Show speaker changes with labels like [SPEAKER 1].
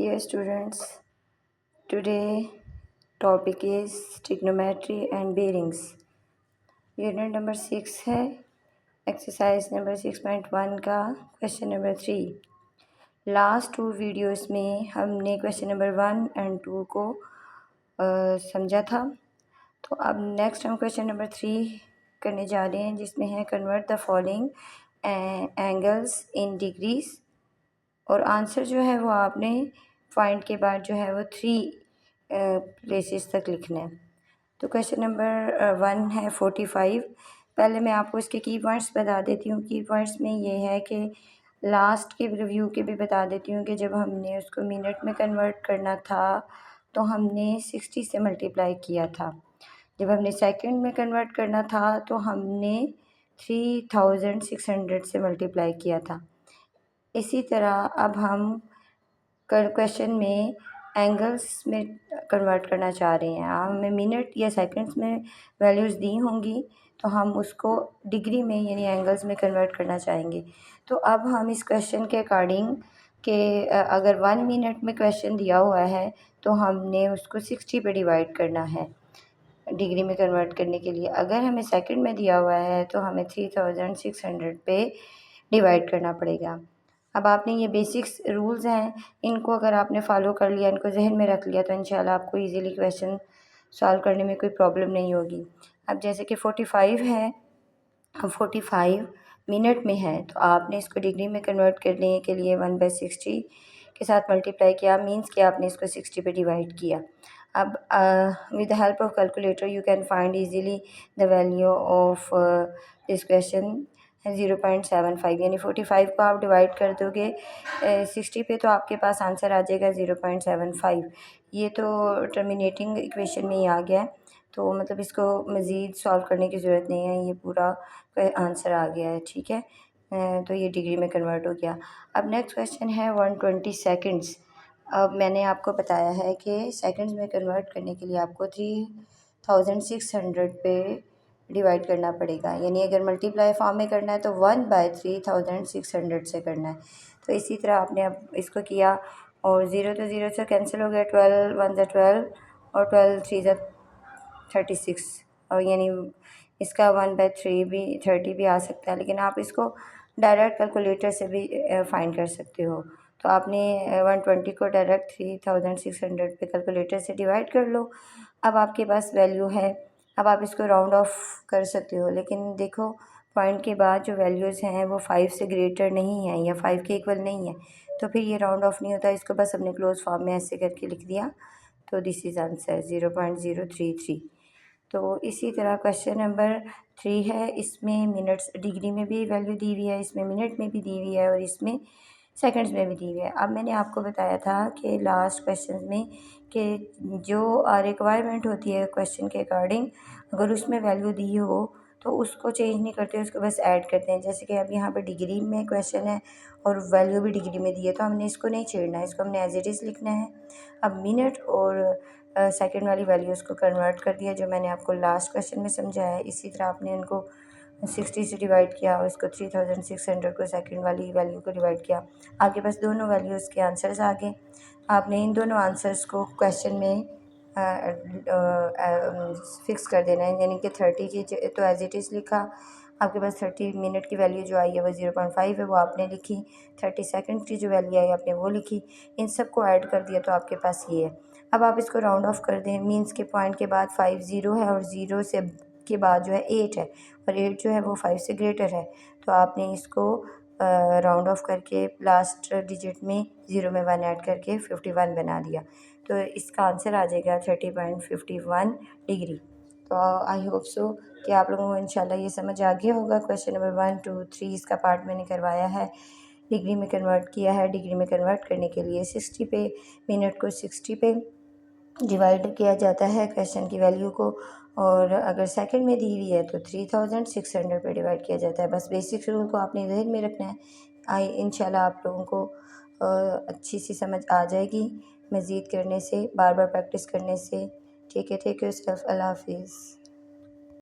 [SPEAKER 1] Dear students, today topic is trigonometry and bearings. Unit number 6 है, exercise number 6.1 का question number 3। Last 2 videos में हमने question number 1 and 2 को समझा था। तो अब नेक्स्ट हम क्वेश्चन नंबर 3 करने जा रहे हैं, जिसमें है convert the following angles in degrees. और आंसर जो है वो आपने पॉइंट के बाद जो है वो 3 प्लेसेस तक लिखना है। तो क्वेश्चन नंबर 1 है 45। पहले मैं आपको इसके की पॉइंट्स बता देती हूँ। की पॉइंट्स में ये है कि लास्ट के रिव्यू के भी बता देती हूँ कि जब हमने उसको मिनट में कन्वर्ट करना था तो हमने 60 से मल्टीप्लाई किया था। जब हमने सेकंड में कन्वर्ट करना था तो हमने 3600 से मल्टीप्लाई किया था। इसी तरह अब हम क्वेश्चन में एंगल्स में कन्वर्ट करना चाह रहे हैं। हमें मिनट या सेकंड्स में वैल्यूज़ दी होंगी तो हम उसको डिग्री में यानी एंगल्स में कन्वर्ट करना चाहेंगे। तो अब हम इस क्वेश्चन के अकॉर्डिंग कि अगर 1 मिनट में क्वेश्चन दिया हुआ है तो हमने उसको 60 पे डिवाइड करना है डिग्री में कन्वर्ट करने के लिए। अगर हमें सेकंड में दिया हुआ है तो हमें 3600 पे डिवाइड करना पड़ेगा। अब आपने ये बेसिक्स रूल्स हैं, इनको अगर आपने फॉलो कर लिया, इनको जहन में रख लिया तो इंशाल्लाह आपको इजीली क्वेश्चन सॉल्व करने में कोई प्रॉब्लम नहीं होगी। अब जैसे कि 45 है, 45 मिनट में है तो आपने इसको डिग्री में कन्वर्ट करने के लिए 1/60 के साथ मल्टीप्लाई किया, मीन्स कि आपने इसको 60 पे डिवाइड किया। अब with the help of calculator you can find easily the value of this question 0.75, यानी 45 को आप डिवाइड कर दोगे 60 पे तो आपके पास आंसर आ जाएगा 0.75। ये तो टर्मिनेटिंग इक्वेशन में ही आ गया है, तो मतलब इसको मज़ीद सॉल्व करने की ज़रूरत नहीं है, ये पूरा आंसर आ गया है। ठीक है, तो ये डिग्री में कन्वर्ट हो गया। अब नेक्स्ट क्वेश्चन है 120 सेकेंड्स। अब मैंने आपको बताया है कि सेकंड्स में कन्वर्ट करने के लिए आपको 3600 पे डिवाइड करना पड़ेगा, यानी अगर मल्टीप्लाई फॉर्म में करना है तो 1/3600 से करना है। तो इसी तरह आपने अब इसको किया और 0 तो 0 से कैंसिल हो गया, 12 1 ज़ा 12 और 12 3 ज़ा 36, और यानी इसका 1/3 भी 30 भी आ सकता है, लेकिन आप इसको डायरेक्ट कैलकुलेटर से भी फाइंड कर सकते हो। तो आपने 120 को डायरेक्ट 3600 पे कैलकुलेटर से डिवाइड कर लो। अब आपके पास वैल्यू है। अब आप इसको राउंड ऑफ कर सकते हो, लेकिन देखो पॉइंट के बाद जो वैल्यूज़ हैं वो 5 से ग्रेटर नहीं है या 5 के इक्वल नहीं है, तो फिर ये राउंड ऑफ नहीं होता। इसको बस अपने क्लोज फॉर्म में ऐसे करके लिख दिया, तो दिस इज़ आंसर 0.033। तो इसी तरह क्वेश्चन नंबर 3 है, इसमें मिनट्स डिग्री में भी वैल्यू दी हुई है, इसमें मिनट में भी दी हुई है और इसमें सेकंड्स में भी दी हुई है। अब मैंने आपको बताया था कि लास्ट क्वेश्चन में कि जो रिक्वायरमेंट होती है क्वेश्चन के अकॉर्डिंग, अगर उसमें वैल्यू दी हो तो उसको चेंज नहीं करते, उसको बस ऐड करते हैं। जैसे कि अब यहाँ पर डिग्री में क्वेश्चन है और वैल्यू भी डिग्री में दी है, तो हमने इसको नहीं छेड़ना है, इसको हमने एज इट इज़ लिखना है। अब मिनट और सेकंड वाली वैल्यूज़ को कन्वर्ट कर दिया, जो मैंने आपको लास्ट क्वेश्चन में समझाया है। इसी तरह आपने इनको 60 से डिवाइड किया और इसको 3600 को सेकंड वाली वैल्यू को डिवाइड किया। आपके पास दोनों वैल्यूज़ के आंसर्स आ गए। आपने इन दोनों आंसर्स को क्वेश्चन में फिक्स कर देना है, यानी कि 30 की तो एज इट इज़ लिखा। आपके पास 30 मिनट की वैल्यू जो आई है वो 0.5 है, वो आपने लिखी। 30 सेकंड की जो वैल्यू आई आपने वो लिखी। इन सब को ऐड कर दिया तो आपके पास ये है। अब आप इसको राउंड ऑफ कर दें, मीन्स के पॉइंट के बाद 5 0 है और 0 से के बाद जो है 8 है, और 8 जो है वो 5 से ग्रेटर है, तो आपने इसको राउंड ऑफ करके लास्ट डिजिट में 0 में 1 ऐड करके 51 बना दिया। तो इसका आंसर आ जाएगा 30.51 डिग्री। तो आई होप सो कि आप लोगों को इंशाल्लाह ये समझ आ गया होगा। क्वेश्चन नंबर 1 2 3 इसका पार्ट मैंने करवाया है, डिग्री में कन्वर्ट किया है। डिग्री में कन्वर्ट करने के लिए 60 पे मिनट को 60 पे डिवाइड किया जाता है क्वेश्चन की वैल्यू को, और अगर सेकंड में दी हुई है तो 3600 पे डिवाइड किया जाता है। बस बेसिक रूल को आपने जहन में रखना है। इंशाल्लाह आप लोगों को अच्छी सी समझ आ जाएगी मज़ीद करने से, बार बार प्रैक्टिस करने से। ठीक है, टेक योर सेल्फ, अल्लाह हाफिज़।